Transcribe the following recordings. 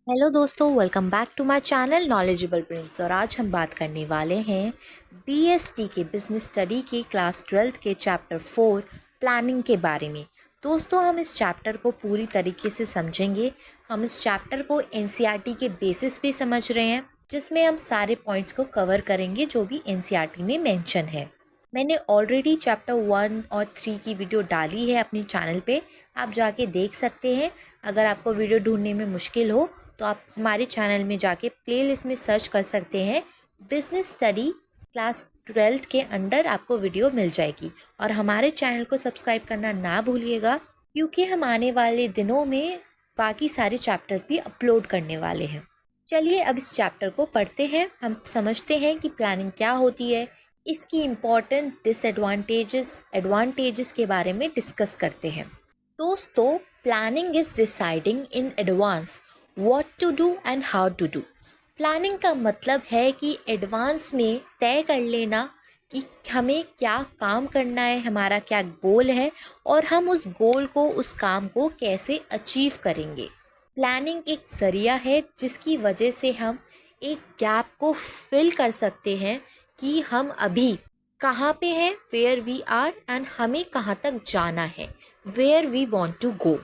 Hello दोस्तों, welcome back to my channel Knowledgeable Prince. और आज हम बात करने वाले हैं बीएसटी के बिजनेस स्टडी के क्लास 12 के चैप्टर 4 प्लानिंग के बारे में। दोस्तों, हम इस चैप्टर को पूरी तरीके से समझेंगे। हम इस चैप्टर को एनसीईआरटी के बेसिस पे समझ रहे हैं, जिसमें हम सारे पॉइंट्स को कवर करेंगे जो भी एनसीईआरटी में मेंशन है। मैंने ऑलरेडी चैप्टर 1 और 3 की वीडियो डाली है अपनी चैनल पे, आप जाके देख सकते हैं। अगर आपको वीडियो ढूंढने में मुश्किल हो तो आप हमारे चैनल में जाके प्लेलिस्ट में सर्च कर सकते हैं। बिजनेस स्टडी क्लास 12 के अंडर आपको वीडियो मिल जाएगी। और हमारे चैनल को सब्सक्राइब करना ना भूलिएगा, क्योंकि हम आने वाले दिनों में बाकी सारे चैप्टर्स भी अपलोड करने वाले हैं। चलिए अब इस चैप्टर को पढ़ते हैं। हम समझते हैं कि प्लानिंग क्या होती है, इसकी इम्पोर्टेंट डिसएडवांटेजेस एडवांटेजेस के बारे में डिस्कस करते हैं। दोस्तों, planning is deciding in advance what to do and how to do. Planning का मतलब है कि एडवांस में तय कर लेना कि हमें क्या काम करना है, हमारा क्या गोल है और हम उस गोल को, उस काम को कैसे अचीव करेंगे। प्लानिंग एक ज़रिया है जिसकी वजह से हम एक गैप को फिल कर सकते हैं कि हम अभी कहाँ पे हैं, वेयर वी आर, एंड हमें कहाँ तक जाना है, where we want to go.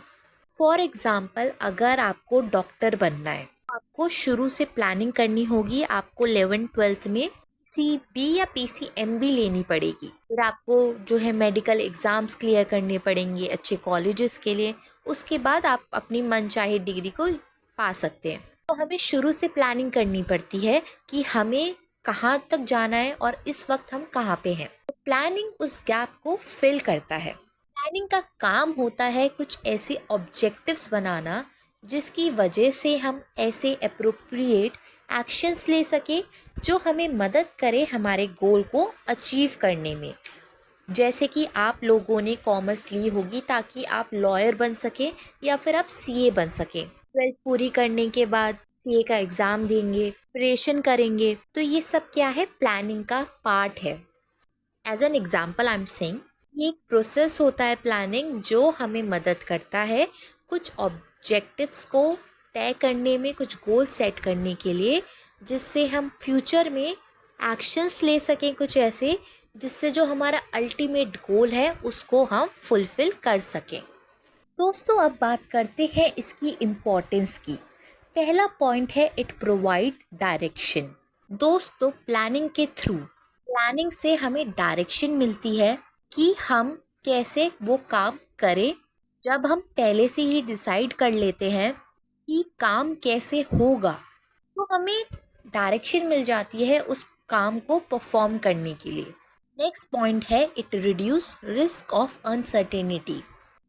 For example, अगर आपको डॉक्टर बनना है, आपको शुरू से प्लानिंग करनी होगी। आपको 11th-12th में CB या PCMB लेनी पड़ेगी। फिर आपको जो है मेडिकल एग्ज़ाम्स क्लियर करने पड़ेंगे अच्छे कॉलेजेस के लिए। उसके बाद आप अपनी मनचाही डिग्री को पा सकते हैं। तो हमें शुरू से प्लानिंग करनी पड़ती है कि हमें कहाँ तक जाना है और इस वक्त हम कहाँ पे हैं। तो प्लानिंग उस गैप को फिल करता है। प्लानिंग का काम होता है कुछ ऐसे ऑब्जेक्टिव्स बनाना जिसकी वजह से हम ऐसे अप्रोप्रिएट एक्शंस ले सके जो हमें मदद करे हमारे गोल को अचीव करने में। जैसे कि आप लोगों ने कॉमर्स ली होगी ताकि आप लॉयर बन सके या फिर आप सीए बन सके। 12th पूरी करने के बाद सीए का एग्ज़ाम देंगे, प्रिपरेशन करेंगे। तो ये सब क्या है, प्लानिंग का पार्ट है। As an example I am saying, ये एक प्रोसेस होता है प्लानिंग जो हमें मदद करता है कुछ ऑब्जेक्टिव्स को तय करने में, कुछ गोल सेट करने के लिए, जिससे हम फ्यूचर में एक्शंस ले सकें कुछ ऐसे जिससे जो हमारा अल्टीमेट गोल है उसको हम फुलफिल कर सकें। दोस्तों, अब बात करते हैं इसकी इम्पोर्टेंस की। पहला पॉइंट है इट प्रोवाइड डायरेक्शन। दोस्तों, प्लानिंग से हमें डायरेक्शन मिलती है कि हम कैसे वो काम करें। जब हम पहले से ही डिसाइड कर लेते हैं कि काम कैसे होगा तो हमें डायरेक्शन मिल जाती है उस काम को परफॉर्म करने के लिए। नेक्स्ट पॉइंट है it reduce risk of uncertainty.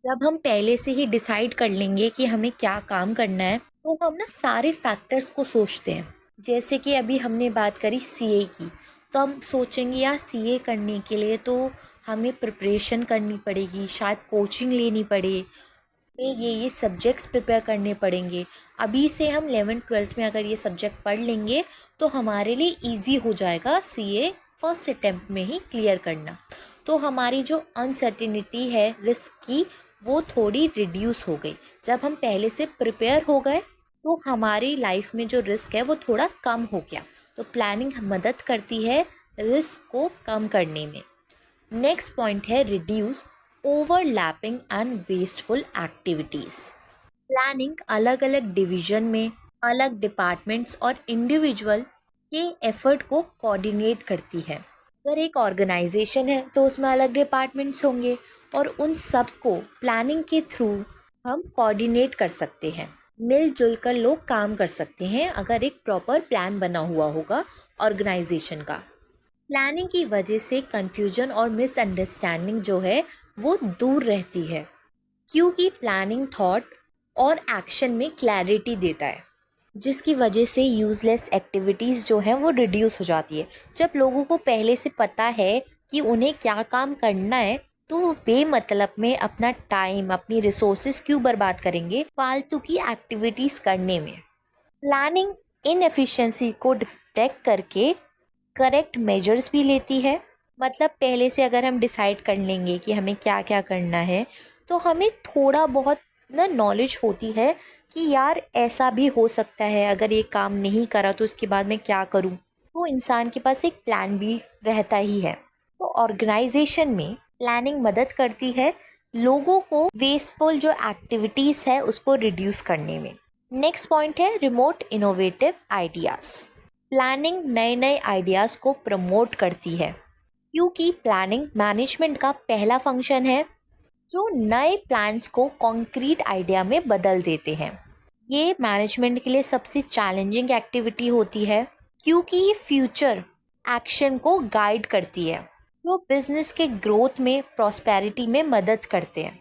जब हम पहले से ही डिसाइड कर लेंगे कि हमें क्या काम करना है तो हम ना सारे फैक्टर्स को सोचते हैं। जैसे कि अभी हमने बात करी सीए की, तो हम सोचेंगे यार सीए करने के लिए तो हमें प्रिपरेशन करनी पड़ेगी, शायद कोचिंग लेनी पड़े, में ये सब्जेक्ट्स प्रिपेयर करने पड़ेंगे। अभी से हम 11th-12th में अगर ये सब्जेक्ट पढ़ लेंगे तो हमारे लिए इजी हो जाएगा सीए फर्स्ट अटेम्प्ट में ही क्लियर करना। तो हमारी जो अनसर्टिनिटी है रिस्क की, वो थोड़ी रिड्यूस हो गई। जब हम पहले से प्रिपेयर हो गए तो हमारी लाइफ में जो रिस्क है वो थोड़ा कम हो गया। तो प्लानिंग मदद करती है रिस्क को कम करने में। नेक्स्ट पॉइंट है reduce overlapping and wasteful activities. Planning अलग अलग डिवीजन में अलग डिपार्टमेंट्स और इंडिविजुअल के एफर्ट को कोऑर्डिनेट करती है। अगर एक ऑर्गेनाइजेशन है तो उसमें अलग डिपार्टमेंट्स होंगे और उन सब को प्लानिंग के थ्रू हम कोऑर्डिनेट कर सकते हैं। मिलजुल कर लोग काम कर सकते हैं अगर एक प्रॉपर प्लान बना हुआ होगा ऑर्गेनाइजेशन का। प्लानिंग की वजह से कंफ्यूजन और मिसअंडरस्टैंडिंग जो है वो दूर रहती है, क्योंकि प्लानिंग थॉट और एक्शन में क्लैरिटी देता है, जिसकी वजह से यूज़लेस एक्टिविटीज़ जो है वो रिड्यूस हो जाती है। जब लोगों को पहले से पता है कि उन्हें क्या काम करना है तो वो बेमतलब में अपना टाइम, अपनी रिसोर्सेज क्यों बर्बाद करेंगे फालतू की एक्टिविटीज़ करने में। प्लानिंग इनएफिशिएंसी को डिटेक्ट करके करेक्ट मेजर्स भी लेती है। मतलब पहले से अगर हम डिसाइड कर लेंगे कि हमें क्या क्या करना है तो हमें थोड़ा बहुत ना नॉलेज होती है कि यार ऐसा भी हो सकता है, अगर ये काम नहीं करा तो उसके बाद मैं क्या करूँ। तो इंसान के पास एक प्लान भी रहता ही है। तो ऑर्गेनाइजेशन में प्लानिंग मदद करती है लोगों को वेस्टफुल जो एक्टिविटीज़ है उसको रिड्यूस करने में। नेक्स्ट पॉइंट है रिमोट इनोवेटिव आइडियाज़। प्लानिंग नए नए आइडियाज़ को प्रमोट करती है, क्योंकि प्लानिंग मैनेजमेंट का पहला फंक्शन है जो नए प्लान्स को कॉन्क्रीट आइडिया में बदल देते हैं। ये मैनेजमेंट के लिए सबसे चैलेंजिंग एक्टिविटी होती है, क्योंकि ये फ्यूचर एक्शन को गाइड करती है, जो बिजनेस के ग्रोथ में, प्रॉस्पेरिटी में मदद करते हैं।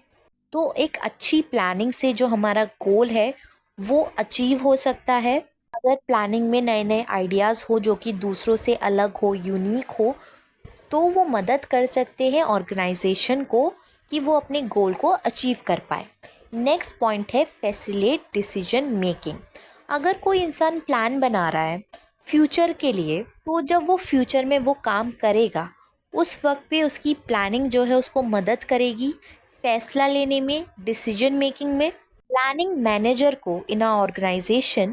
तो एक अच्छी प्लानिंग से जो हमारा गोल है वो अचीव हो सकता है। अगर प्लानिंग में नए नए आइडियाज़ हो जो कि दूसरों से अलग हो, यूनिक हो, तो वो मदद कर सकते हैं ऑर्गेनाइजेशन को कि वो अपने गोल को अचीव कर पाए। नेक्स्ट पॉइंट है फैसिलिटेट डिसीजन मेकिंग। अगर कोई इंसान प्लान बना रहा है फ्यूचर के लिए, तो जब वो फ्यूचर में वो काम करेगा उस वक्त पे उसकी प्लानिंग जो है उसको मदद करेगी फैसला लेने में, डिसीजन मेकिंग में। प्लानिंग मैनेजर को इन अ ऑर्गेनाइजेशन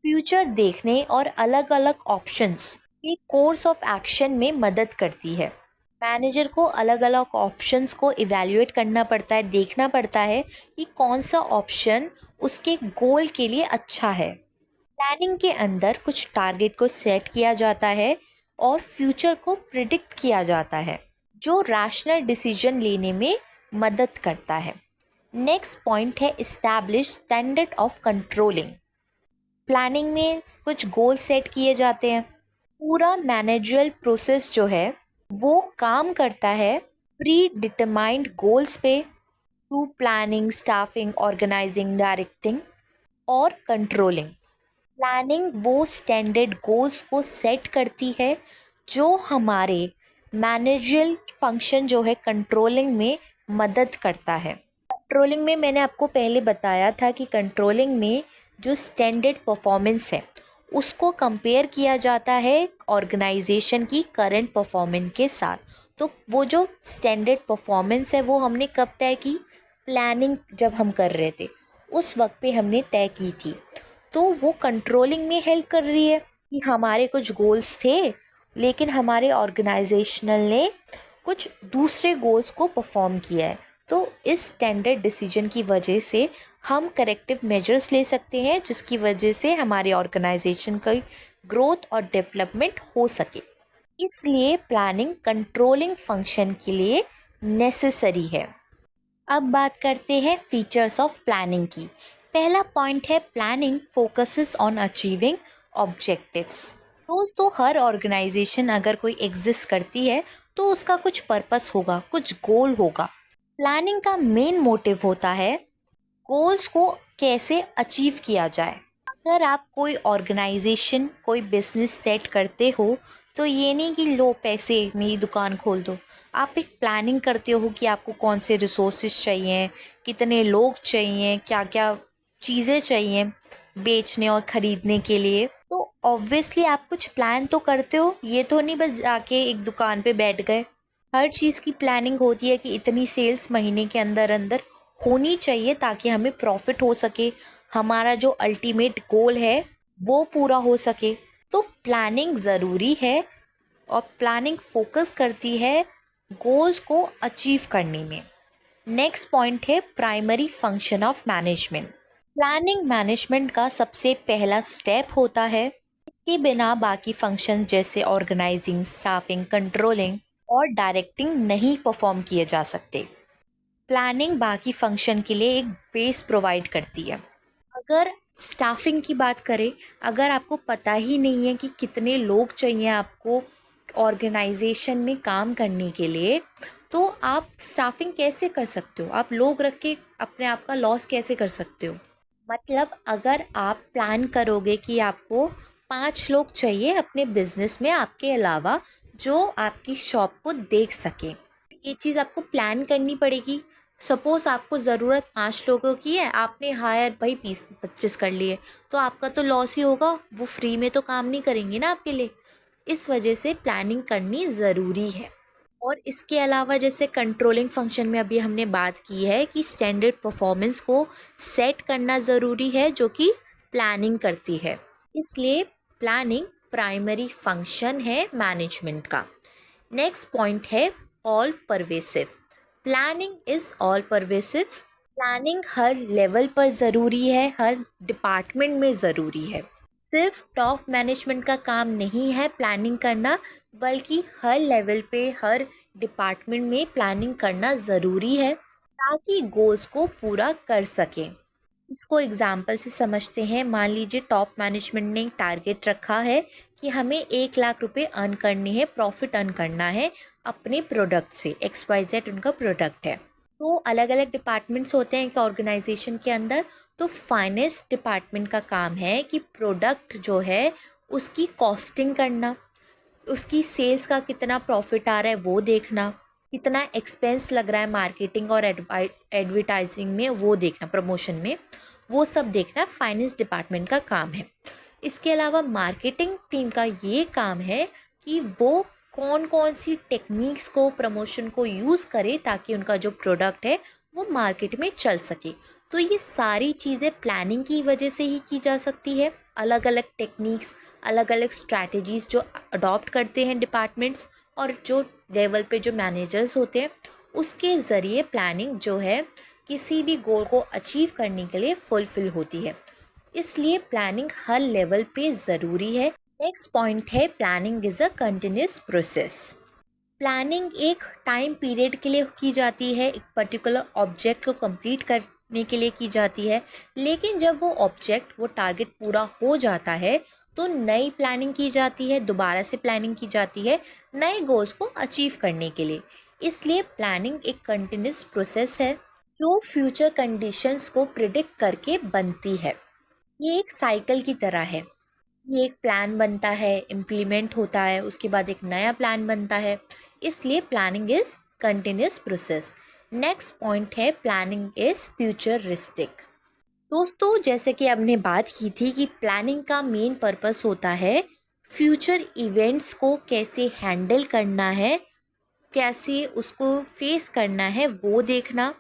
फ्यूचर देखने और अलग अलग ऑप्शंस के कोर्स ऑफ एक्शन में मदद करती है। मैनेजर को अलग अलग ऑप्शंस को इवैल्यूएट करना पड़ता है, देखना पड़ता है कि कौन सा ऑप्शन उसके गोल के लिए अच्छा है। प्लानिंग के अंदर कुछ टारगेट को सेट किया जाता है और फ्यूचर को प्रिडिक्ट किया जाता है, जो रैशनल डिसीजन लेने में मदद करता है। नेक्स्ट पॉइंट है establish standard of controlling. Planning में कुछ गोल सेट किए जाते हैं। पूरा मैनेजरल प्रोसेस जो है वो काम करता है प्री डिटरमाइंड गोल्स पे, through planning, staffing, organising, directing और कंट्रोलिंग। प्लानिंग वो स्टैंडर्ड गोल्स को सेट करती है जो हमारे मैनेजरल फंक्शन जो है कंट्रोलिंग में मदद करता है। कंट्रोलिंग में मैंने आपको पहले बताया था कि कंट्रोलिंग में जो स्टैंडर्ड परफॉर्मेंस है उसको कंपेयर किया जाता है ऑर्गेनाइजेशन की करंट परफॉर्मेंस के साथ। तो वो जो स्टैंडर्ड परफॉर्मेंस है वो हमने कब तय की? प्लानिंग जब हम कर रहे थे उस वक्त पे हमने तय की थी। तो वो कंट्रोलिंग में हेल्प कर रही है कि हमारे कुछ गोल्स थे लेकिन हमारे ऑर्गेनाइजेशनल ने कुछ दूसरे गोल्स को परफॉर्म किया है। तो इस स्टैंडर्ड डिसीजन की वजह से हम करेक्टिव मेजर्स ले सकते हैं जिसकी वजह से हमारे ऑर्गेनाइजेशन का ग्रोथ और डेवलपमेंट हो सके। इसलिए प्लानिंग कंट्रोलिंग फंक्शन के लिए नेसेसरी है। अब बात करते हैं फीचर्स ऑफ प्लानिंग की। पहला पॉइंट है planning focuses on achieving objectives. दोस्तों हर ऑर्गेनाइजेशन अगर कोई एग्जिस्ट करती है तो उसका कुछ पर्पस होगा, कुछ गोल होगा। प्लानिंग का मेन मोटिव होता है गोल्स को कैसे अचीव किया जाए। अगर आप कोई ऑर्गेनाइजेशन, कोई बिजनेस सेट करते हो तो ये नहीं कि लो पैसे मेरी दुकान खोल दो। आप एक प्लानिंग करते हो कि आपको कौन से रिसोर्सेज चाहिए, कितने लोग चाहिए, क्या क्या चीज़ें चाहिए बेचने और ख़रीदने के लिए। तो ऑब्वियसली आप कुछ प्लान तो करते हो, ये तो नहीं बस जाके एक दुकान पे बैठ गए। हर चीज़ की प्लानिंग होती है कि इतनी सेल्स महीने के अंदर अंदर होनी चाहिए ताकि हमें प्रॉफिट हो सके, हमारा जो अल्टीमेट गोल है वो पूरा हो सके। तो प्लानिंग ज़रूरी है और प्लानिंग फोकस करती है गोल्स को अचीव करने में। नेक्स्ट पॉइंट है primary function of management. Planning management का सबसे पहला स्टेप होता है। इसके बिना बाकी फंक्शंस जैसे ऑर्गेनाइजिंग, स्टाफिंग, कंट्रोलिंग और डायरेक्टिंग नहीं परफॉर्म किए जा सकते। प्लानिंग बाकी फंक्शन के लिए एक बेस प्रोवाइड करती है। अगर स्टाफिंग की बात करें, अगर आपको पता ही नहीं है कि कितने लोग चाहिए आपको ऑर्गेनाइजेशन में काम करने के लिए, तो आप स्टाफिंग कैसे कर सकते हो? आप लोग रख के अपने आप का लॉस कैसे कर सकते हो? मतलब अगर आप प्लान करोगे कि आपको 5 लोग चाहिए अपने बिजनेस में आपके अलावा जो आपकी शॉप को देख सकें, ये चीज़ आपको प्लान करनी पड़ेगी। सपोज़ आपको ज़रूरत 5 लोगों की है, आपने हायर भाई 20-25 कर लिए, तो आपका तो लॉस ही होगा, वो फ्री में तो काम नहीं करेंगे ना आपके लिए। इस वजह से प्लानिंग करनी ज़रूरी है। और इसके अलावा जैसे कंट्रोलिंग फंक्शन में अभी हमने बात की है कि स्टैंडर्ड परफॉर्मेंस को सेट करना ज़रूरी है, जो कि प्लानिंग करती है। इसलिए प्लानिंग प्राइमरी फंक्शन है मैनेजमेंट का। नेक्स्ट पॉइंट है all pervasive. Planning is all pervasive. Planning her level पर ज़रूरी है, हर डिपार्टमेंट में ज़रूरी है। सिर्फ टॉप मैनेजमेंट का काम नहीं है प्लानिंग करना, बल्कि हर लेवल पे, हर डिपार्टमेंट में प्लानिंग करना ज़रूरी है ताकि गोल्स को पूरा कर सकें। इसको एग्जाम्पल से समझते हैं। मान लीजिए टॉप मैनेजमेंट ने एक टारगेट रखा है कि हमें 1 लाख रुपए अर्न करने हैं, प्रॉफिट अर्न करना है अपने प्रोडक्ट से। XYZ उनका प्रोडक्ट है। तो अलग अलग डिपार्टमेंट्स होते हैं एक ऑर्गेनाइजेशन के अंदर। तो फाइनेंस डिपार्टमेंट का काम है कि प्रोडक्ट जो है उसकी कॉस्टिंग करना, उसकी सेल्स का कितना प्रॉफिट आ रहा है वो देखना, कितना एक्सपेंस लग रहा है मार्केटिंग और एडवर्टाइजिंग में वो देखना, प्रमोशन में वो सब देखना फाइनेंस डिपार्टमेंट का काम है। इसके अलावा मार्केटिंग टीम का ये काम है कि वो कौन कौन सी टेक्निक्स को, प्रमोशन को यूज़ करे ताकि उनका जो प्रोडक्ट है वो मार्केट में चल सके। तो ये सारी चीज़ें प्लानिंग की वजह से ही की जा सकती है। अलग अलग टेक्निक्स, अलग अलग स्ट्रैटेजीज़ जो अडॉप्ट करते हैं डिपार्टमेंट्स और जो लेवल पे जो मैनेजर्स होते हैं, उसके ज़रिए प्लानिंग जो है किसी भी गोल को अचीव करने के लिए फुलफिल होती है। इसलिए प्लानिंग हर लेवल पे ज़रूरी है। नेक्स्ट पॉइंट है planning is a continuous process. Planning एक टाइम पीरियड के लिए की जाती है, एक पर्टिकुलर ऑब्जेक्ट को कंप्लीट करने के लिए की जाती है। लेकिन जब वो ऑब्जेक्ट, वो टारगेट पूरा हो जाता है तो नई प्लानिंग की जाती है, दोबारा से प्लानिंग की जाती है नए गोल्स को अचीव करने के लिए। इसलिए प्लानिंग एक कंटिन्यूस प्रोसेस है जो फ्यूचर कंडीशंस को प्रिडिक्ट करके बनती है। ये एक साइकिल की तरह है। ये एक प्लान बनता है, इम्प्लीमेंट होता है, उसके बाद एक नया प्लान बनता है। इसलिए planning is continuous process. Next point है प्लानिंग इज़ फ्यूचरिस्टिक। दोस्तों, जैसे कि हमने बात की थी कि प्लानिंग का मेन पर्पस होता है फ्यूचर इवेंट्स को कैसे हैंडल करना है, कैसे उसको फेस करना है वो देखना।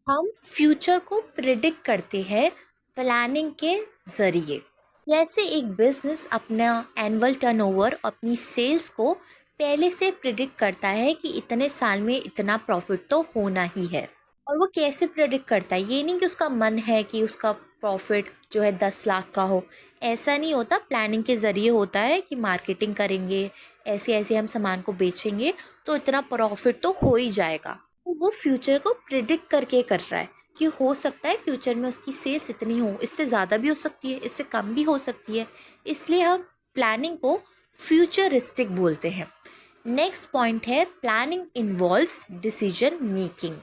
हम फ्यूचर को प्रिडिक्ट करते हैं प्लानिंग के ज़रिए। जैसे एक बिजनेस अपना एनुअल टर्नओवर, अपनी सेल्स को पहले से प्रिडिक्ट करता है कि इतने साल में इतना प्रॉफिट तो होना ही है। और वो कैसे प्रिडिक्ट करता है, ये नहीं कि उसका मन है कि उसका प्रॉफिट जो है 10 लाख का हो। ऐसा नहीं होता, प्लानिंग के ज़रिए होता है कि मार्केटिंग करेंगे, ऐसे ऐसे हम सामान को बेचेंगे तो इतना प्रॉफिट तो हो ही जाएगा। तो वो फ्यूचर को प्रिडिक्ट करके कर रहा है कि हो सकता है फ्यूचर में उसकी सेल्स इतनी हो, इससे ज़्यादा भी हो सकती है, इससे कम भी हो सकती है। इसलिए हम प्लानिंग को फ्यूचरिस्टिक बोलते हैं। नेक्स्ट पॉइंट है प्लानिंग इन्वॉल्व्स डिसीजन मेकिंग।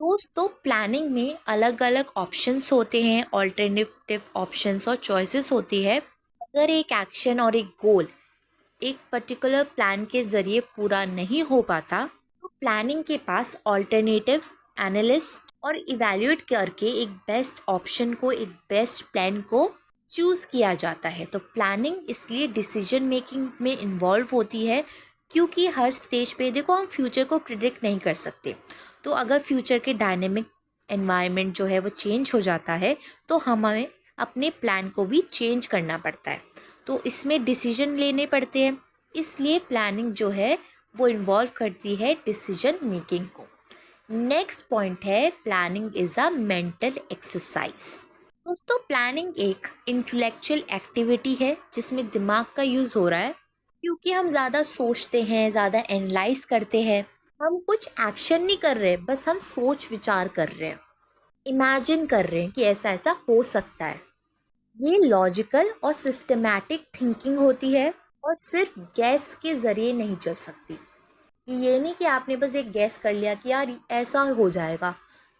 दोस्तों, प्लानिंग में अलग अलग ऑप्शंस होते हैं, ऑल्टरनेटिव ऑप्शंस और चॉइसेस होती है। अगर एक एक्शन और एक गोल एक पर्टिकुलर प्लान के ज़रिए पूरा नहीं हो पाता तो प्लानिंग के पास ऑल्टरनेटिव एनालिस्ट और इवैल्यूएट करके एक बेस्ट ऑप्शन को, एक बेस्ट प्लान को चूज़ किया जाता है। तो प्लानिंग इसलिए डिसीजन मेकिंग में इन्वॉल्व होती है क्योंकि हर स्टेज पे देखो, हम फ्यूचर को प्रिडिक्ट नहीं कर सकते। तो अगर फ्यूचर के डायनेमिक एनवायरनमेंट जो है वो चेंज हो जाता है तो हमें अपने प्लान को भी चेंज करना पड़ता है। तो इसमें डिसीजन लेने पड़ते हैं। इसलिए प्लानिंग जो है वो इन्वॉल्व करती है डिसीजन मेकिंग को। नेक्स्ट पॉइंट है planning is a mental exercise. दोस्तों, प्लानिंग एक इंटेलेक्चुअल एक्टिविटी है जिसमें दिमाग का यूज़ हो रहा है क्योंकि हम ज़्यादा सोचते हैं, ज़्यादा एनालाइज करते हैं। हम कुछ एक्शन नहीं कर रहे, बस हम सोच विचार कर रहे हैं, इमेजिन कर रहे हैं कि ऐसा ऐसा हो सकता है। ये लॉजिकल और सिस्टमैटिक थिंकिंग होती है और सिर्फ गैस के ज़रिए नहीं चल सकती। कि ये नहीं कि आपने बस एक गैस कर लिया कि यार ऐसा हो जाएगा।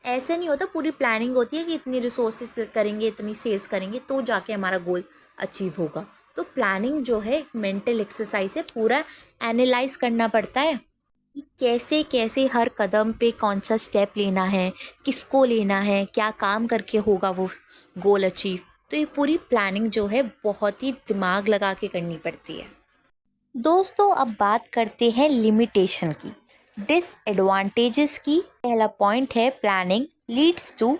ऐसे नहीं होता, पूरी प्लानिंग होती है कि इतनी रिसोर्सेस करेंगे, इतनी सेल्स करेंगे तो जाके हमारा गोल अचीव होगा। तो प्लानिंग जो है एक मेंटल एक्सरसाइज है, पूरा एनालाइज करना पड़ता है कि कैसे कैसे हर कदम पे कौन सा स्टेप लेना है, किसको लेना है, क्या काम करके होगा वो गोल अचीव। तो ये पूरी प्लानिंग जो है बहुत ही दिमाग लगा के करनी पड़ती है। दोस्तों, अब बात करते हैं लिमिटेशन की। डिसएडवांटेजेस की पहला पॉइंट है प्लानिंग लीड्स टू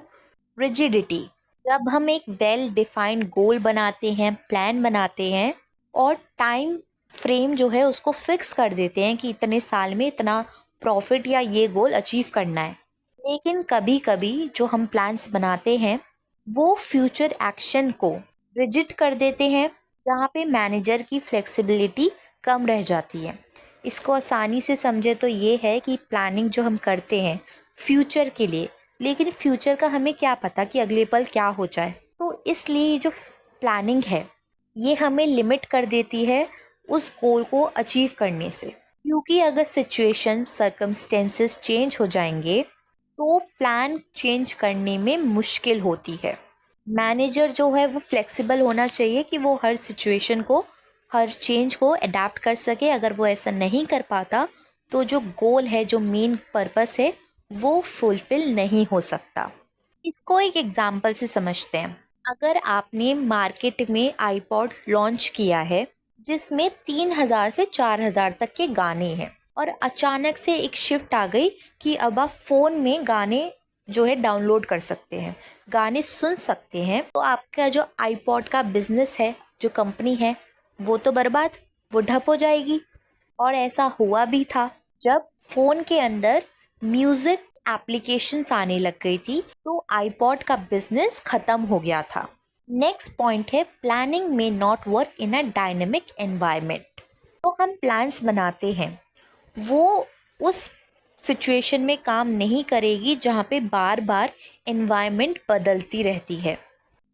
रिजिडिटी। जब हम एक वेल डिफाइंड गोल बनाते हैं, प्लान बनाते हैं और टाइम फ्रेम जो है उसको फिक्स कर देते हैं कि इतने साल में इतना प्रॉफिट या ये गोल अचीव करना है, लेकिन कभी कभी जो हम प्लान्स बनाते हैं वो फ्यूचर एक्शन को रिजिड कर देते हैं, जहाँ पे मैनेजर की फ्लेक्सिबिलिटी कम रह जाती है। इसको आसानी से समझे तो ये है कि प्लानिंग जो हम करते हैं फ्यूचर के लिए, लेकिन फ्यूचर का हमें क्या पता कि अगले पल क्या हो जाए। तो इसलिए जो प्लानिंग है ये हमें लिमिट कर देती है उस गोल को अचीव करने से, क्योंकि अगर सिचुएशन सर्कमस्टेंसेस चेंज हो जाएंगे तो प्लान चेंज करने में मुश्किल होती है। मैनेजर जो है वो फ्लेक्सिबल होना चाहिए कि वो हर सिचुएशन को, हर चेंज को अडेप्ट कर सके। अगर वो ऐसा नहीं कर पाता तो जो गोल है, जो मेन पर्पस है, वो फुलफिल नहीं हो सकता। इसको एक एग्जाम्पल से समझते हैं। अगर आपने मार्केट में आईपॉड लॉन्च किया है जिसमें 3,000 से 4,000 तक के गाने हैं और अचानक से एक शिफ्ट आ गई कि अब आप फ़ोन में गाने जो है डाउनलोड कर सकते हैं, गाने सुन सकते हैं, तो आपका जो आईपॉड का बिजनेस है, जो कंपनी है, वो तो बर्बाद, वो ठप हो जाएगी। और ऐसा हुआ भी था। जब फ़ोन के अंदर म्यूज़िक एप्लीकेशंस आने लग गई थी तो आईपॉड का बिजनेस ख़त्म हो गया था। नेक्स्ट पॉइंट है प्लानिंग में not work in a dynamic environment. तो हम प्लान्स बनाते हैं, वो उस सिचुएशन में काम नहीं करेगी जहाँ पे बार बार एनवायरनमेंट बदलती रहती है,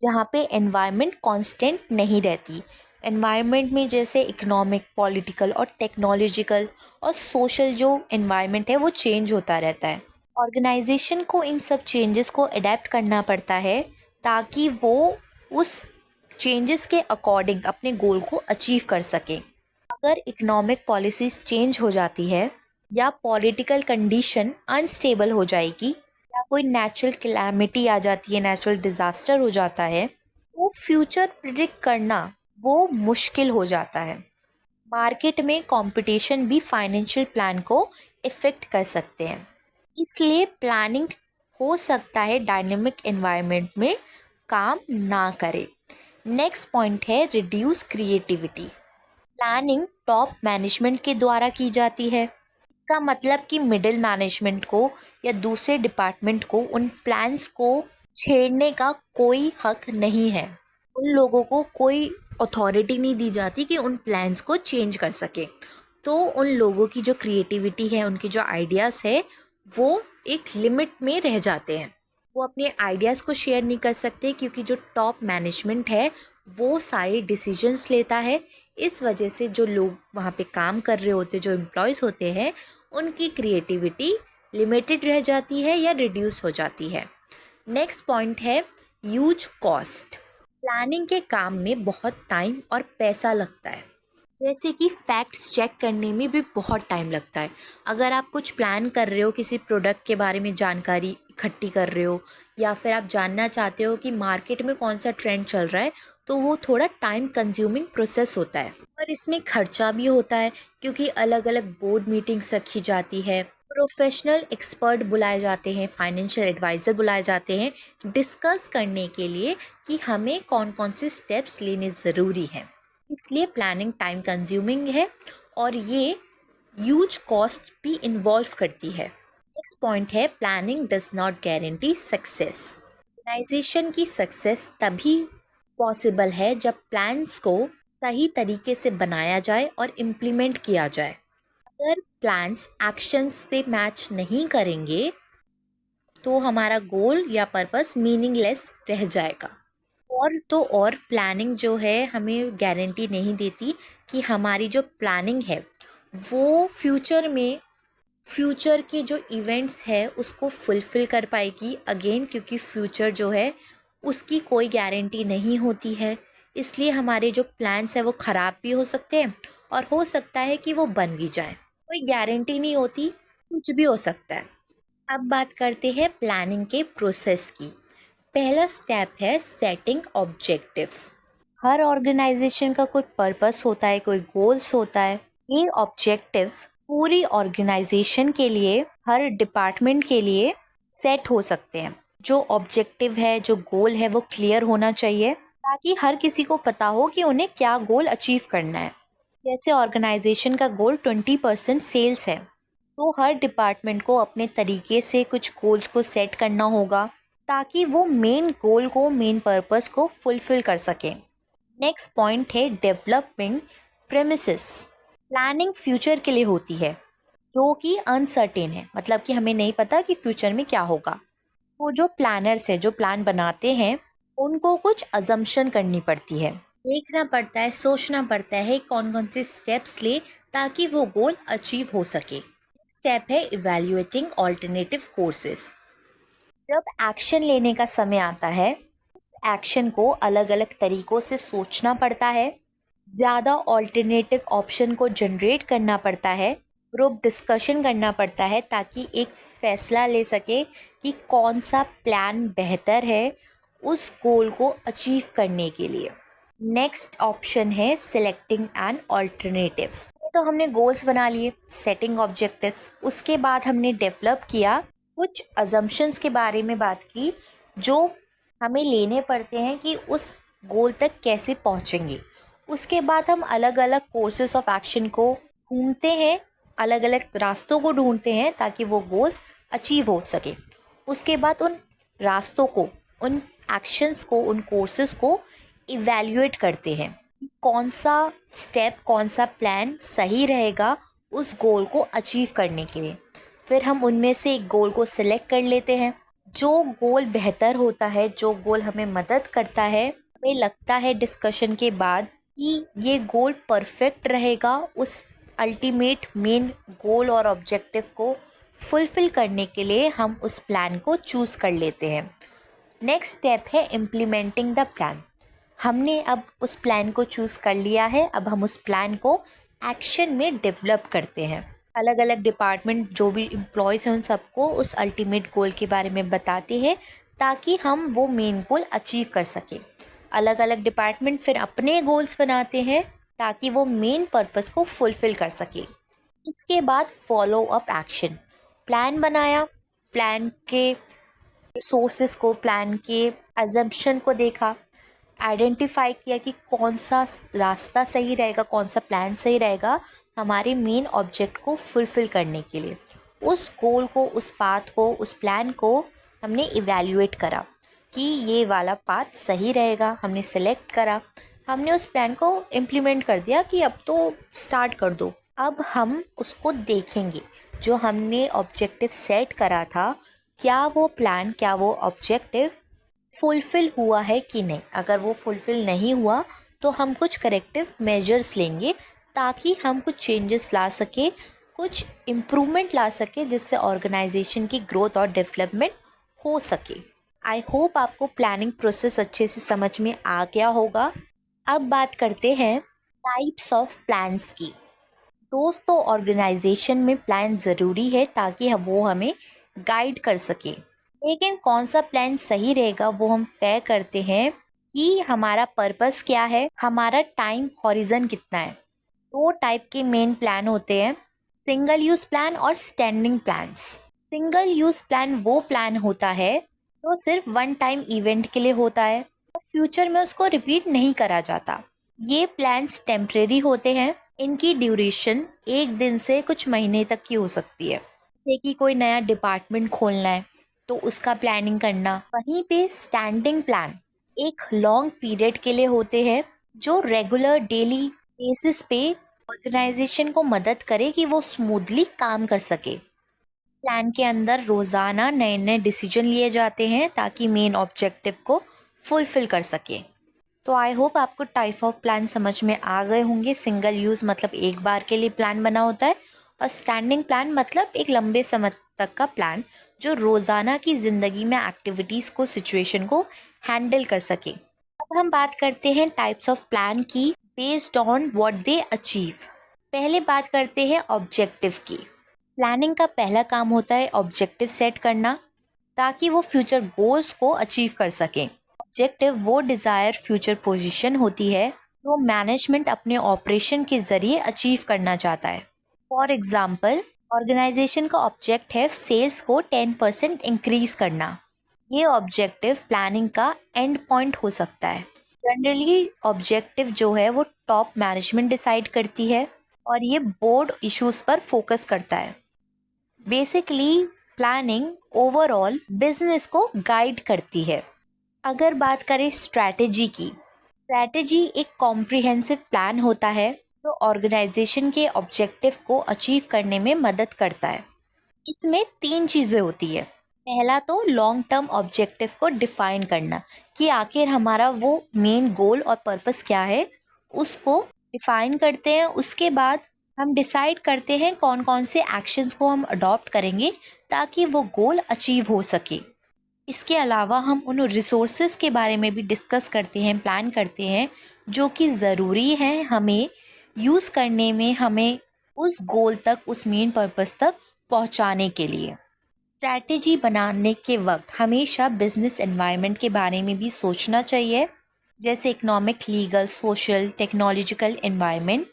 जहाँ पे एनवायरनमेंट कांस्टेंट नहीं रहती। एनवायरनमेंट में जैसे इकोनॉमिक, पॉलिटिकल और टेक्नोलॉजिकल और सोशल जो एनवायरनमेंट है वो चेंज होता रहता है। ऑर्गेनाइजेशन को इन सब चेंजेस को अडेप्ट करना पड़ता है ताकि वो उस चेंजेस के अकॉर्डिंग अपने गोल को अचीव कर सके। अगर इकोनॉमिक पॉलिसीज चेंज हो जाती है या पॉलिटिकल कंडीशन अनस्टेबल हो जाएगी या कोई नेचुरल कैलामिटी आ जाती है, नेचुरल डिजास्टर हो जाता है, तो फ्यूचर प्रिडिक्ट करना वो मुश्किल हो जाता है। मार्केट में कंपटीशन भी फाइनेंशियल प्लान को इफ़ेक्ट कर सकते हैं, इसलिए प्लानिंग हो सकता है डायनेमिक एनवायरनमेंट में काम ना करे। नेक्स्ट पॉइंट है reduce creativity. Planning top management के द्वारा की जाती है। इसका मतलब कि मिडिल मैनेजमेंट को या दूसरे डिपार्टमेंट को उन प्लान्स को छेड़ने का कोई हक नहीं है। उन लोगों को कोई अथॉरिटी नहीं दी जाती कि उन प्लान्स को चेंज कर सके। तो उन लोगों की जो क्रिएटिविटी है, उनके जो आइडियाज़ है, वो एक लिमिट में रह जाते हैं। वो अपने आइडियाज़ को शेयर नहीं कर सकते क्योंकि जो टॉप मैनेजमेंट है वो सारे डिसीजंस लेता है। इस वजह से जो लोग वहाँ पे काम कर रहे होते, जो एम्प्लॉयज़ होते हैं, उनकी क्रिएटिविटी लिमिटेड रह जाती है या रिड्यूस हो जाती है। नेक्स्ट पॉइंट है ह्यूज कॉस्ट। प्लानिंग के काम में बहुत टाइम और पैसा लगता है। जैसे कि फैक्ट्स चेक करने में भी बहुत टाइम लगता है। अगर आप कुछ प्लान कर रहे हो, किसी प्रोडक्ट के बारे में जानकारी इकट्ठी कर रहे हो या फिर आप जानना चाहते हो कि मार्केट में कौन सा ट्रेंड चल रहा है, तो वो थोड़ा टाइम कंज्यूमिंग प्रोसेस होता है और इसमें खर्चा भी होता है क्योंकि अलग अलग बोर्ड मीटिंग्स रखी जाती है, प्रोफेशनल एक्सपर्ट बुलाए जाते हैं, फाइनेंशियल एडवाइज़र बुलाए जाते हैं डिस्कस करने के लिए कि हमें कौन कौन से स्टेप्स लेने ज़रूरी हैं। इसलिए प्लानिंग टाइम कंज्यूमिंग है और ये ह्यूज कॉस्ट भी इन्वॉल्व करती है। नेक्स्ट पॉइंट है planning does not guarantee success. Organisation की सक्सेस तभी पॉसिबल है जब प्लान्स को सही तरीके से बनाया जाए और इम्प्लीमेंट किया जाए। अगर प्लान्स एक्शंस से मैच नहीं करेंगे तो हमारा गोल या पर्पस मीनिंगलेस रह जाएगा। और तो और प्लानिंग जो है हमें गारंटी नहीं देती कि हमारी जो प्लानिंग है वो फ्यूचर के जो इवेंट्स है उसको फुलफ़िल कर पाएगी। अगेन क्योंकि फ्यूचर जो है उसकी कोई गारंटी नहीं होती है, इसलिए हमारे जो प्लान्स है वो ख़राब भी हो सकते हैं और हो सकता है कि वो बन भी जाए। कोई गारंटी नहीं होती, कुछ भी हो सकता है। अब बात करते हैं प्लानिंग के प्रोसेस की। पहला स्टेप है सेटिंग ऑब्जेक्टिव। हर ऑर्गेनाइजेशन का कोई पर्पस होता है, कोई गोल्स होता है। ये ऑब्जेक्टिव पूरी ऑर्गेनाइजेशन के लिए, हर डिपार्टमेंट के लिए सेट हो सकते हैं। जो ऑब्जेक्टिव है, जो गोल है, वो क्लियर होना चाहिए ताकि हर किसी को पता हो कि उन्हें क्या गोल अचीव करना है। जैसे ऑर्गेनाइजेशन का गोल 20% सेल्स है, तो हर डिपार्टमेंट को अपने तरीके से कुछ गोल्स को सेट करना होगा ताकि वो मेन गोल को, मेन पर्पस को फुलफिल कर सके। नेक्स्ट पॉइंट है डेवलपिंग प्रेमिसेस। प्लानिंग फ्यूचर के लिए होती है जो कि अनसर्टेन है, मतलब कि हमें नहीं पता कि फ्यूचर में क्या होगा। वो जो प्लानर्स है, जो प्लान बनाते हैं, उनको कुछ अजम्पशन करनी पड़ती है, देखना पड़ता है, सोचना पड़ता है कौन कौन से स्टेप्स ले ताकि वो गोल अचीव हो सके। स्टेप है इवैल्यूएटिंग ऑल्टरनेटिव कोर्सेज। जब एक्शन लेने का समय आता है, एक्शन को अलग अलग तरीक़ों से सोचना पड़ता है, ज़्यादा ऑल्टरनेटिव ऑप्शन को जनरेट करना पड़ता है, ग्रुप डिस्कशन करना पड़ता है ताकि एक फ़ैसला ले सके कि कौन सा प्लान बेहतर है उस गोल को अचीव करने के लिए। नेक्स्ट ऑप्शन है सिलेक्टिंग एन ऑल्टरनेटिव। तो हमने गोल्स बना लिए, सेटिंग ऑब्जेक्टिव्स, उसके बाद हमने डेवलप किया, कुछ अजम्पशंस के बारे में बात की जो हमें लेने पड़ते हैं कि उस गोल तक कैसे पहुंचेंगे। उसके बाद हम अलग अलग कोर्सेस ऑफ एक्शन को ढूंढते हैं, अलग अलग रास्तों को ढूंढते हैं ताकि वो गोल्स अचीव हो सके। उसके बाद उन रास्तों को, उन एक्शंस को, उन कोर्सेस को इवैल्यूएट करते हैं, कौन सा स्टेप, कौन सा प्लान सही रहेगा उस गोल को अचीव करने के लिए। फिर हम उनमें से एक गोल को सिलेक्ट कर लेते हैं। जो गोल बेहतर होता है, जो गोल हमें मदद करता है, हमें लगता है डिस्कशन के बाद कि ये गोल परफेक्ट रहेगा उस अल्टीमेट मेन गोल और ऑब्जेक्टिव को फुलफिल करने के लिए, हम उस प्लान को चूज़ कर लेते हैं। नेक्स्ट स्टेप है इम्प्लीमेंटिंग द प्लान। हमने अब उस प्लान को चूज़ कर लिया है, अब हम उस प्लान को एक्शन में डेवलप करते हैं। अलग अलग डिपार्टमेंट, जो भी एम्प्लॉयज़ हैं, उन सबको उस अल्टीमेट गोल के बारे में बताते हैं ताकि हम वो मेन गोल अचीव कर सकें। अलग अलग डिपार्टमेंट फिर अपने गोल्स बनाते हैं ताकि वो मेन पर्पस को फुलफ़िल कर सके। इसके बाद फॉलो अप एक्शन। प्लान बनाया, प्लान के रिसोर्सेज को, प्लान के अजम्पशन को देखा, आइडेंटिफाई किया कि कौन सा रास्ता सही रहेगा, कौन सा प्लान सही रहेगा हमारे मेन ऑब्जेक्ट को फुलफ़िल करने के लिए। उस गोल को, उस पाथ को, उस प्लान को हमने इवैल्यूएट करा कि ये वाला पाथ सही रहेगा, हमने सेलेक्ट करा, हमने उस प्लान को इम्प्लीमेंट कर दिया कि अब तो स्टार्ट कर दो। अब हम उसको देखेंगे, जो हमने ऑब्जेक्टिव सेट करा था, क्या वो प्लान, क्या वो ऑब्जेक्टिव फुलफ़िल हुआ है कि नहीं। अगर वो फुलफ़िल नहीं हुआ तो हम कुछ करेक्टिव मेजर्स लेंगे ताकि हम कुछ चेंजेस ला सके, कुछ इम्प्रूवमेंट ला सके, जिससे ऑर्गेनाइजेशन की ग्रोथ और डेवलपमेंट हो सके। आई होप आपको प्लानिंग प्रोसेस अच्छे से समझ में आ गया होगा। अब बात करते हैं टाइप्स ऑफ प्लान्स की। दोस्तों, ऑर्गेनाइजेशन में प्लान ज़रूरी है ताकि वो हमें गाइड कर सके, लेकिन कौन सा प्लान सही रहेगा वो हम तय करते हैं कि हमारा पर्पस क्या है, हमारा टाइम हॉरिजन कितना है। दो टाइप के मेन प्लान होते हैं, सिंगल यूज़ प्लान और standing plans. Single use plan वो प्लान होता है जो सिर्फ वन टाइम इवेंट के लिए होता है और फ्यूचर में उसको रिपीट नहीं करा जाता। ये प्लान्स टेम्परेरी होते हैं, इनकी ड्यूरेशन 1 दिन से कुछ महीने तक की हो सकती है। जैसे कि कोई नया डिपार्टमेंट खोलना है तो उसका प्लानिंग करना। वहीं पे स्टैंडिंग प्लान एक लॉन्ग पीरियड के लिए होते हैं जो रेगुलर डेली बेसिस पे ऑर्गेनाइजेशन को मदद करे कि वो स्मूथली काम कर सके। प्लान के अंदर रोज़ाना नए नए डिसीजन लिए जाते हैं ताकि मेन ऑब्जेक्टिव को फुलफ़िल कर सके। तो आई होप आपको टाइप ऑफ प्लान समझ में आ गए होंगे। सिंगल यूज़ मतलब एक बार के लिए प्लान बना होता है, और स्टैंडिंग प्लान मतलब एक लंबे समय तक का प्लान जो रोज़ाना की ज़िंदगी में एक्टिविटीज़ को, सिचुएशन को हैंडल कर सके। अब हम बात करते हैं टाइप्स ऑफ प्लान की based on what they achieve. पहले बात करते हैं ऑब्जेक्टिव की। प्लानिंग का पहला काम होता है ऑब्जेक्टिव सेट करना ताकि वो फ्यूचर गोल्स को अचीव कर सकें। ऑब्जेक्टिव वो डिज़ायर फ्यूचर पोजीशन होती है जो मैनेजमेंट अपने ऑपरेशन के ज़रिए अचीव करना चाहता है। फॉर एग्जाम्पल, ऑर्गेनाइजेशन का ऑब्जेक्ट है सेल्स को 10% इंक्रीज करना। ये ऑब्जेक्टिव प्लानिंग का एंड पॉइंट हो सकता है। जनरली ऑब्जेक्टिव जो है वो टॉप मैनेजमेंट डिसाइड करती है और ये बोर्ड इश्यूज पर फोकस करता है। बेसिकली प्लानिंग ओवरऑल बिजनेस को गाइड करती है। अगर बात करें स्ट्रैटेजी की, स्ट्रैटेजी एक कॉम्प्रिहेंसिव प्लान होता है जो ऑर्गेनाइजेशन के ऑब्जेक्टिव को अचीव करने में मदद करता है। इसमें 3 चीज़ें होती है। पहला तो लॉन्ग टर्म ऑब्जेक्टिव को डिफाइन करना कि आखिर हमारा वो मेन गोल और पर्पस क्या है, उसको डिफाइन करते हैं। उसके बाद हम डिसाइड करते हैं कौन कौन से एक्शंस को हम अडॉप्ट करेंगे ताकि वो गोल अचीव हो सके। इसके अलावा हम उन रिसोर्सेज के बारे में भी डिस्कस करते हैं, प्लान करते हैं जो कि ज़रूरी हैं हमें यूज़ करने में, हमें उस गोल तक, उस मेन पर्पस तक पहुंचाने के लिए। स्ट्रैटेजी बनाने के वक्त हमेशा बिजनेस एनवायरनमेंट के बारे में भी सोचना चाहिए, जैसे economic, legal, social, technological environment.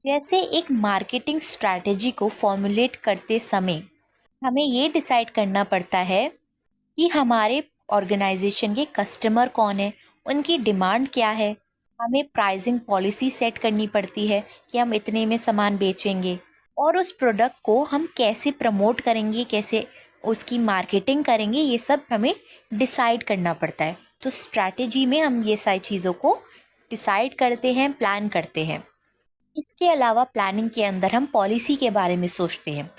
जैसे एक मार्केटिंग स्ट्रैटेजी को फॉर्मुलेट करते समय हमें ये डिसाइड करना पड़ता है कि हमारे ऑर्गेनाइजेशन के कस्टमर कौन है, उनकी डिमांड क्या है। हमें प्राइसिंग पॉलिसी सेट करनी पड़ती है कि हम इतने में सामान बेचेंगे और उस प्रोडक्ट को हम कैसे प्रमोट करेंगे, कैसे उसकी मार्केटिंग करेंगे, ये सब हमें डिसाइड करना पड़ता है। तो स्ट्रैटेजी में हम ये सारी चीज़ों को डिसाइड करते हैं, प्लान करते हैं। इसके अलावा प्लानिंग के अंदर हम पॉलिसी के बारे में सोचते हैं।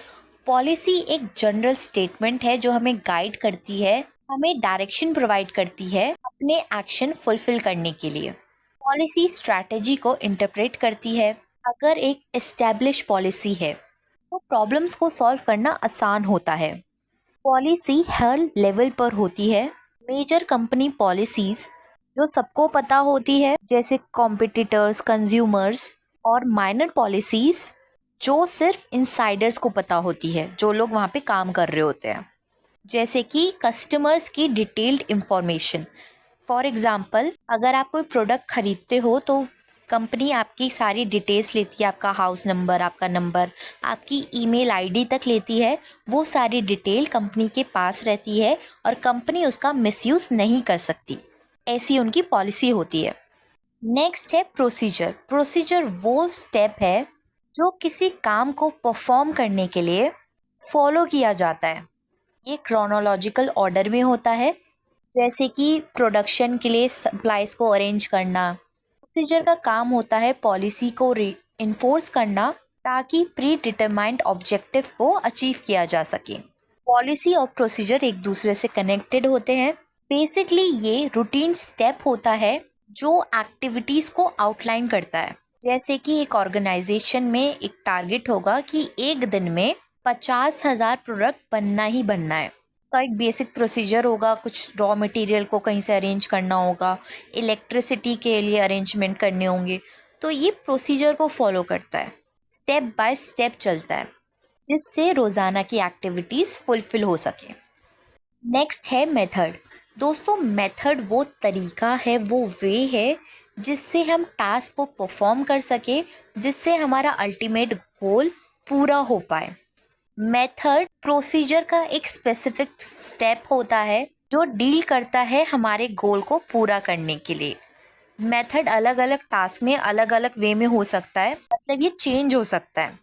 पॉलिसी एक जनरल स्टेटमेंट है जो हमें गाइड करती है, हमें डायरेक्शन प्रोवाइड करती है अपने एक्शन फुलफिल करने के लिए। पॉलिसी स्ट्रैटेजी को इंटरप्रेट करती है। अगर एक एस्टैब्लिश पॉलिसी है तो प्रॉब्लम्स को सॉल्व करना आसान होता है। पॉलिसी हर लेवल पर होती है। मेजर कंपनी पॉलिसीज जो सबको पता होती है, जैसे कॉम्पिटिटर्स, कंज्यूमर्स, और माइनर पॉलिसीज जो सिर्फ इनसाइडर्स को पता होती है, जो लोग वहाँ पे काम कर रहे होते हैं, जैसे कि कस्टमर्स की डिटेल्ड इंफॉर्मेशन। फॉर एग्जांपल, अगर आप कोई प्रोडक्ट खरीदते हो तो कंपनी आपकी सारी डिटेल्स लेती है, आपका हाउस नंबर, आपका नंबर, आपकी ईमेल आईडी तक लेती है। वो सारी डिटेल कंपनी के पास रहती है और कंपनी उसका मिसयूज़ नहीं कर सकती। ऐसी उनकी पॉलिसी होती है। नेक्स्ट है प्रोसीजर। प्रोसीजर वो स्टेप है जो किसी काम को परफॉर्म करने के लिए फॉलो किया जाता है। ये क्रोनोलॉजिकल ऑर्डर में होता है, जैसे कि प्रोडक्शन के लिए सप्लाईज को अरेंज करना। प्रोसीजर का काम होता है पॉलिसी को इन्फोर्स करना ताकि प्री डिटरमाइंड ऑब्जेक्टिव को अचीव किया जा सके। पॉलिसी और प्रोसीजर एक दूसरे से कनेक्टेड होते हैं। बेसिकली ये रूटीन स्टेप होता है जो एक्टिविटीज़ को आउटलाइन करता है। जैसे कि एक ऑर्गेनाइजेशन में एक टारगेट होगा कि एक दिन में 50,000 प्रोडक्ट बनना ही बनना है। का एक बेसिक प्रोसीजर होगा, कुछ रॉ मटेरियल को कहीं से अरेंज करना होगा, इलेक्ट्रिसिटी के लिए अरेंजमेंट करने होंगे। तो ये प्रोसीजर को फॉलो करता है, स्टेप बाय स्टेप चलता है, जिससे रोज़ाना की एक्टिविटीज़ फुलफिल हो सके। नेक्स्ट है मेथड। दोस्तों, मेथड वो तरीका है, वो वे है जिससे हम टास्क को परफॉर्म कर सके, जिससे हमारा अल्टीमेट गोल पूरा हो पाए। मेथड प्रोसीजर का एक स्पेसिफिक स्टेप होता है जो डील करता है हमारे गोल को पूरा करने के लिए। मेथड अलग अलग टास्क में अलग अलग वे में हो सकता है, मतलब ये चेंज हो सकता है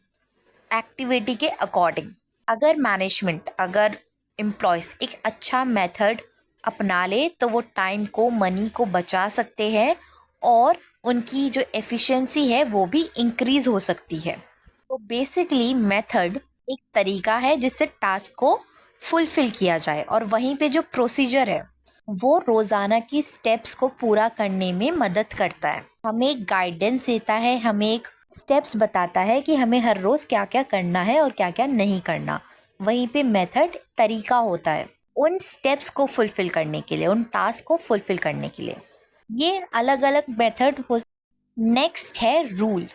एक्टिविटी के अकॉर्डिंग। अगर मैनेजमेंट, अगर एम्प्लॉयज़ एक अच्छा मेथड अपना ले तो वो टाइम को, मनी को बचा सकते हैं और उनकी जो एफिशिएंसी है वो भी इंक्रीज़ हो सकती है। तो बेसिकली मेथड एक तरीका है जिससे टास्क को फुलफिल किया जाए, और वहीं पे जो प्रोसीजर है वो रोज़ाना की स्टेप्स को पूरा करने में मदद करता है, हमें एक गाइडेंस देता है, हमें एक स्टेप्स बताता है कि हमें हर रोज़ क्या क्या करना है और क्या क्या नहीं करना। वहीं पे मेथड तरीका होता है उन स्टेप्स को फुलफिल करने के लिए, उन टास्क को फुलफिल करने के लिए। ये अलग अलग मेथड हो। नेक्स्ट है रूल।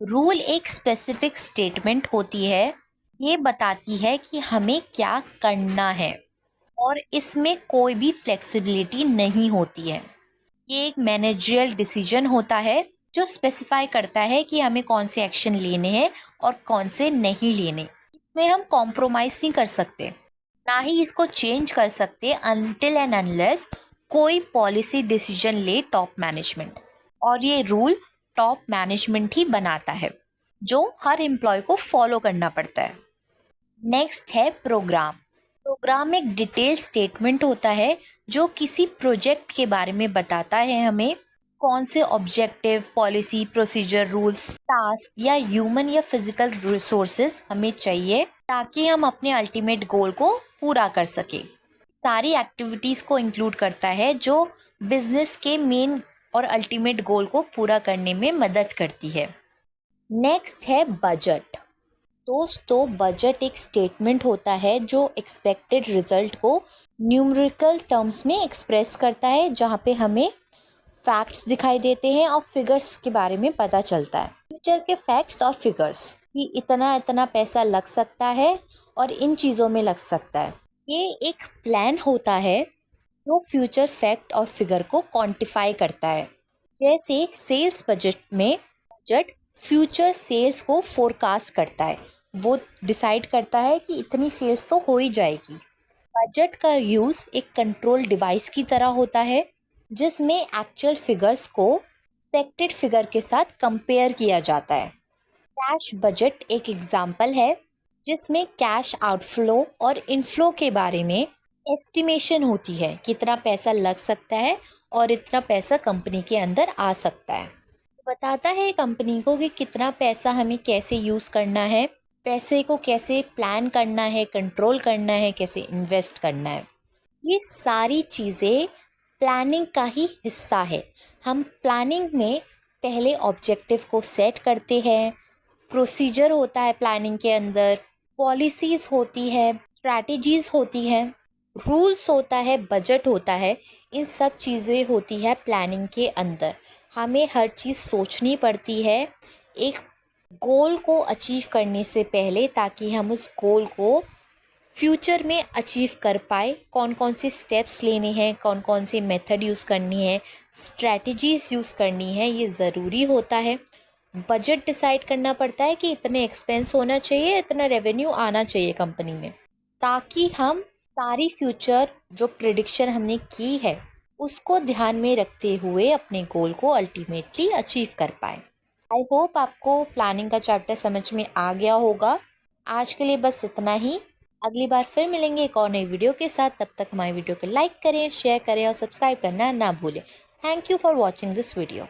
रूल एक स्पेसिफिक स्टेटमेंट होती है, ये बताती है कि हमें क्या करना है और इसमें कोई भी फ्लेक्सिबिलिटी नहीं होती है। ये एक मैनेजरियल डिसीजन होता है जो स्पेसिफाई करता है कि हमें कौन से एक्शन लेने हैं और कौन से नहीं लेने। इसमें हम कॉम्प्रोमाइज़ नहीं कर सकते, ना ही इसको चेंज कर सकते अनटिल एंड अनलेस कोई पॉलिसी डिसीजन ले टॉप मैनेजमेंट, और ये रूल टॉप मैनेजमेंट ही बनाता है जो हर एम्प्लॉय को फॉलो करना पड़ता है। नेक्स्ट है प्रोग्राम। प्रोग्राम एक डिटेल स्टेटमेंट होता है जो किसी प्रोजेक्ट के बारे में बताता है हमें कौन से objective, policy, procedure, rules, task या ह्यूमन या फिजिकल रिसोर्सेज हमें चाहिए ताकि हम अपने अल्टीमेट गोल को पूरा कर सके। सारी एक्टिविटीज़ को इंक्लूड करता है जो बिजनेस के मेन और अल्टीमेट गोल को पूरा करने में मदद करती है। नेक्स्ट है बजट। दोस्तों, बजट एक स्टेटमेंट होता है जो एक्सपेक्टेड रिजल्ट को न्यूमेरिकल टर्म्स में एक्सप्रेस करता है, जहाँ पे हमें फैक्ट्स दिखाई देते हैं और फिगर्स के बारे में पता चलता है। फ्यूचर के फैक्ट्स और फिगर्स कि इतना इतना पैसा लग सकता है और इन चीज़ों में लग सकता है। ये एक प्लान होता है जो फ्यूचर फैक्ट और फिगर को क्वांटिफाई करता है। जैसे सेल्स बजट में बजट फ्यूचर सेल्स को फोरकास्ट करता है, वो डिसाइड करता है कि इतनी सेल्स तो हो ही जाएगी। बजट का यूज़ एक कंट्रोल डिवाइस की तरह होता है जिसमें एक्चुअल फिगर्स को एक्सपेक्टेड फिगर के साथ कंपेयर किया जाता है। कैश बजट एक एग्जाम्पल है जिसमें कैश आउटफ्लो और इनफ्लो के बारे में एस्टिमेशन होती है, कितना पैसा लग सकता है और इतना पैसा कंपनी के अंदर आ सकता है। बताता है कंपनी को कि कितना पैसा हमें कैसे यूज़ करना है, पैसे को कैसे प्लान करना है, कंट्रोल करना है, कैसे इन्वेस्ट करना है। ये सारी चीज़ें प्लानिंग का ही हिस्सा है। हम प्लानिंग में पहले ऑब्जेक्टिव को सेट करते हैं, प्रोसीजर होता है प्लानिंग के अंदर, पॉलिसीज़ होती है, स्ट्रैटेजीज़ होती हैं, रूल्स होता है, बजट होता है। इन सब चीज़ें होती है प्लानिंग के अंदर। हमें हर चीज़ सोचनी पड़ती है एक गोल को अचीव करने से पहले, ताकि हम उस गोल को फ्यूचर में अचीव कर पाए। कौन कौन से स्टेप्स लेने हैं, कौन कौन से मेथड यूज़ करनी है, स्ट्रैटेजीज़ यूज़ करनी है, ये ज़रूरी होता है। बजट डिसाइड करना पड़ता है कि इतने एक्सपेंस होना चाहिए, इतना रेवेन्यू आना चाहिए कंपनी में, ताकि हम सारी फ्यूचर जो प्रिडिक्शन हमने की है उसको ध्यान में रखते हुए अपने गोल को अल्टीमेटली अचीव कर पाए। आई होप आपको प्लानिंग का चैप्टर समझ में आ गया होगा। आज के लिए बस इतना ही। अगली बार फिर मिलेंगे एक और नई वीडियो के साथ। तब तक हमारी वीडियो को लाइक करें, शेयर करें और सब्सक्राइब करना ना भूलें। Thank you for watching this video.